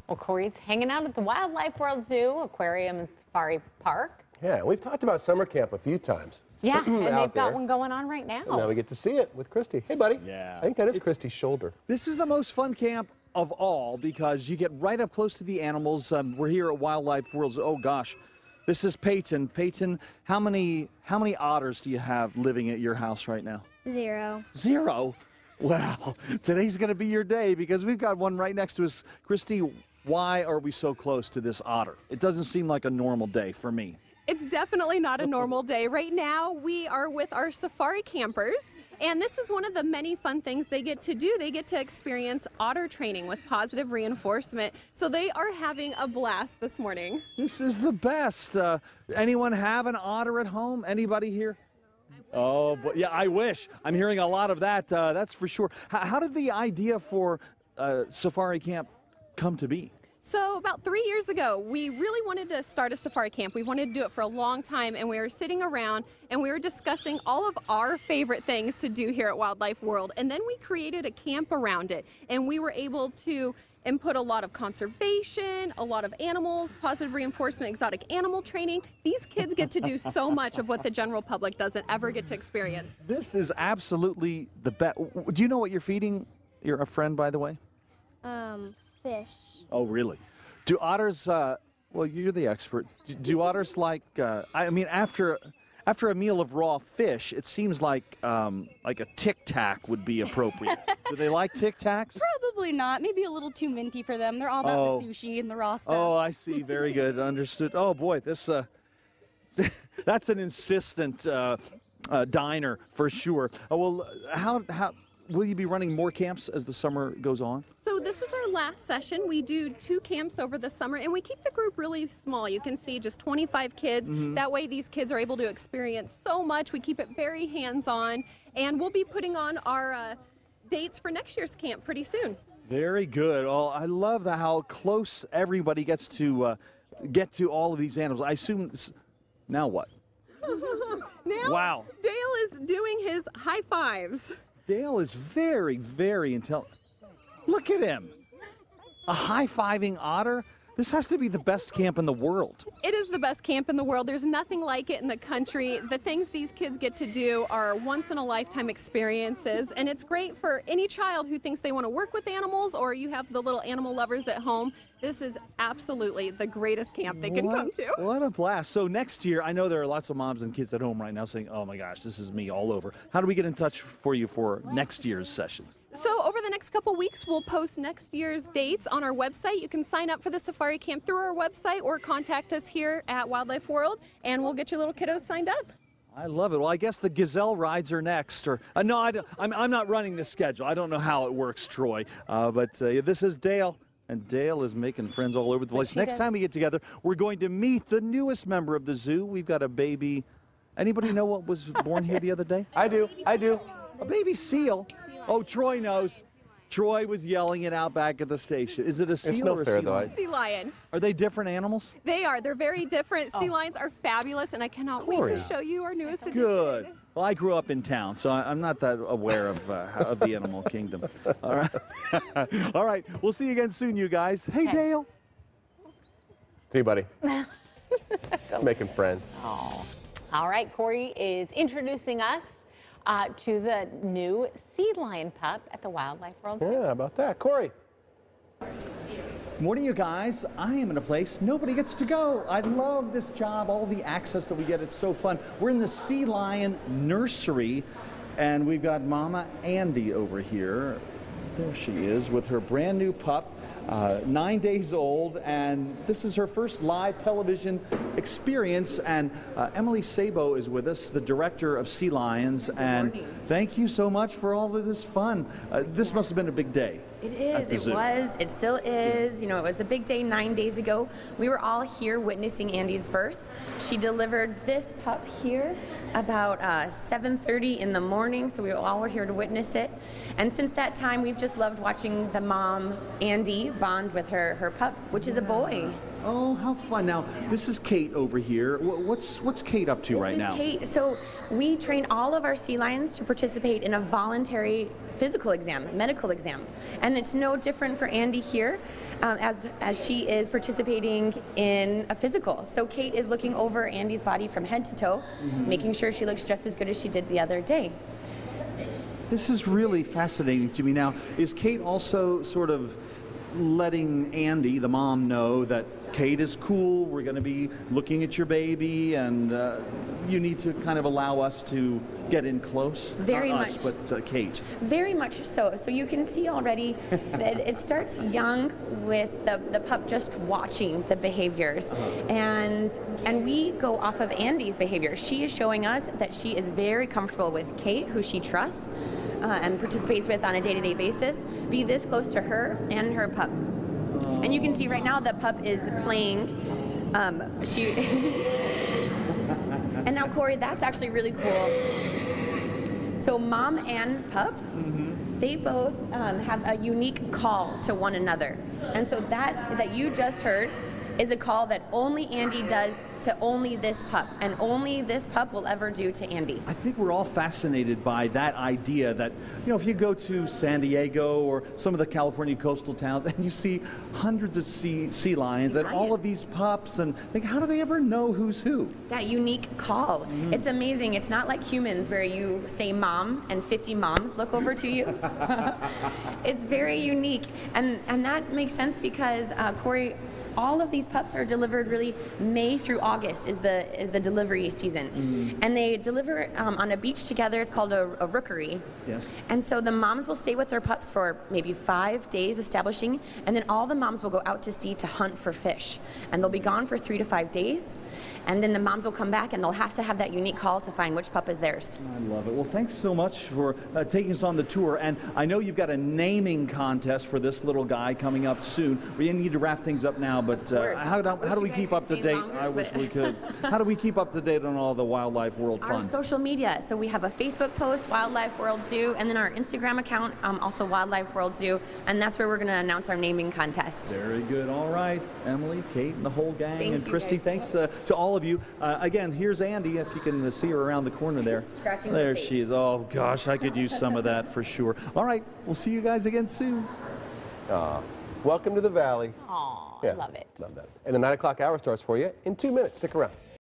Well, Cory's hanging out at the Wildlife World Zoo, Aquarium and Safari Park. Yeah, we've talked about summer camp a few times. Yeah, and they've got one going on right now. And now we get to see it with Christy. Hey, buddy. Yeah. I think that is Christy's shoulder. This is the most fun camp of all because you get right up close to the animals. We're here at Wildlife World. Oh, gosh. This is Peyton. Peyton, how many otters do you have living at your house right now? 0. 0? Well, today's going to be your day because we've got one right next to us. Christy, why are we so close to this otter? It doesn't seem like a normal day for me. It's definitely not a normal day. Right now, we are with our safari campers, and this is one of the many fun things they get to do. They get to experience otter training with positive reinforcement, so they are having a blast this morning. This is the best. Anyone have an otter at home? Anybody here? Oh, but yeah, I wish. I'm hearing a lot of that, that's for sure. How did the idea for safari camp come to be? So about 3 years ago, we really wanted to start a safari camp. We wanted to do it for a long time, and we were sitting around and we were discussing all of our favorite things to do here at Wildlife World. And then we created a camp around it, and we were able to input a lot of conservation, a lot of animals, positive reinforcement, exotic animal training. These kids get to do so much of what the general public doesn't ever get to experience. This is absolutely the best. Do you know what you're feeding your friend, by the way? Fish. Oh, really? Do otters, well, you're the expert. Do otters like, I mean, after a meal of raw fish, it seems like a Tic Tac would be appropriate. Do they like Tic Tacs? Probably not. Maybe a little too minty for them. They're all about the sushi and the raw stuff. Oh, I see. Very good. Understood. Oh, boy, this, that's an insistent diner for sure. Well, how will you be running more camps as the summer goes on? So this is our last session. We do 2 camps over the summer, and we keep the group really small. You can see just 25 kids. That way these kids are able to experience so much. We keep it very hands-on, and we'll be putting on our dates for next year's camp pretty soon. Very good. Oh, I love how close everybody gets to get to all of these animals. I assume, now what? Now, wow. Dale is doing his high fives. Dale is very, very intelligent. Look at him. A high-fiving otter? This has to be the best camp in the world. It is the best camp in the world. There's nothing like it in the country. The things these kids get to do are once-in-a-lifetime experiences, and it's great for any child who thinks they want to work with animals, or you have the little animal lovers at home. This is absolutely the greatest camp they can come to. What a blast. So next year, I know there are lots of moms and kids at home right now saying, oh my gosh, this is me all over. How do we get in touch for you for next year's session? So over the next couple weeks, we'll post next year's dates on our website. You can sign up for the safari camp through our website or contact us here at Wildlife World, and we'll get your little kiddos signed up. I love it. Well, I guess the gazelle rides are next. Or no, I'm not running this schedule. I don't know how it works, Troy. But this is Dale. And Dale is making friends all over the place. Next time we get together, we're going to meet the newest member of the zoo. We've got a baby. Anybody know what was born here the other day? I do. A baby seal. Oh, Troy knows. Troy was yelling it out back at the station. Is it a seal it's no or a fair, sea though. lion? Sea lion. Are they different animals? They are. They're very different. Sea lions are fabulous, and I cannot wait to show you our newest edition. Good. Well, I grew up in town, so I'm not that aware of the animal kingdom. All right. All right. We'll see you again soon, you guys. Hey, Dale. See you, buddy. Making friends. Oh. All right, Cory is introducing us to the new sea lion pup at the Wildlife World Zoo. Yeah, how about that? Cory. Morning, you guys. I am in a place nobody gets to go. I love this job, all the access that we get. It's so fun. We're in the sea lion nursery, and we've got Mama Andy over here. There she is with her brand new pup, 9 days old, and this is her first live television experience. And Emily Sabo is with us, the director of Sea Lions. And thank you so much for all of this fun. This must have been a big day. It is. It was. It still is. You know, it was a big day 9 days ago. We were all here witnessing Andy's birth. She delivered this pup here about 7:30 in the morning, so we all were here to witness it. And since that time, we've just loved watching the mom, Andy, bond with her pup, which is a boy. Oh, how fun. Now, this is Kate over here. What's Kate up to right now? Kate. So we train all of our sea lions to participate in a voluntary physical exam, medical exam. And it's no different for Andy here. as she is participating in a physical. So Kate is looking over Andy's body from head to toe, making sure she looks just as good as she did the other day. This is really fascinating to me. Now, is Kate also sort of letting Andy, the mom, know that Kate is cool, we're going to be looking at your baby, and you need to kind of allow us to get in close? Very Not much. us, but Kate. Very much so. So you can see already that it starts young with the pup just watching the behaviors. And we go off of Andy's behavior. She is showing us that she is very comfortable with Kate, who she trusts and participates with on a day-to-day basis, be this close to her and her pup. And you can see right now the pup is playing. And now, Cory, that's actually really cool. So mom and pup, they both have a unique call to one another. And so that you just heard is a call that only Andy does to only this pup, and only this pup will ever do to Andy. I think we're all fascinated by that idea that, you know, if you go to San Diego or some of the California coastal towns and you see hundreds of sea lions and all of these pups, and think, how do they ever know who's who? That unique call. It's amazing. It's not like humans where you say mom and 50 moms look over to you. It's very unique. And that makes sense because, Cory, all of these pups are delivered really May through August is the delivery season. And they deliver on a beach together. It's called a rookery. Yes. And so the moms will stay with their pups for maybe 5 days establishing, and then all the moms will go out to sea to hunt for fish. And they'll be gone for 3 to 5 days. And then the moms will come back and they'll have to have that unique call to find which pup is theirs. I love it. Well, thanks so much for taking us on the tour. And I know you've got a naming contest for this little guy coming up soon. We need to wrap things up now, but how do we keep up to date? I wish we could. How do we keep up to date on all the Wildlife World fun? Our social media. So we have a Facebook post, Wildlife World Zoo, and then our Instagram account, also Wildlife World Zoo, and that's where we're going to announce our naming contest. Very good. All right, Emily, Kate, and the whole gang, Thank and you, Christy, guys. thanks to all of you. Again, here's Andy, if you can see her around the corner there. Scratching her there face. she is. Oh, gosh, I could use some of that for sure. All right, we'll see you guys again soon. Welcome to the Valley. Aw, Yeah, I love it. Love that. And the 9 o'clock hour starts for you in 2 minutes. Stick around.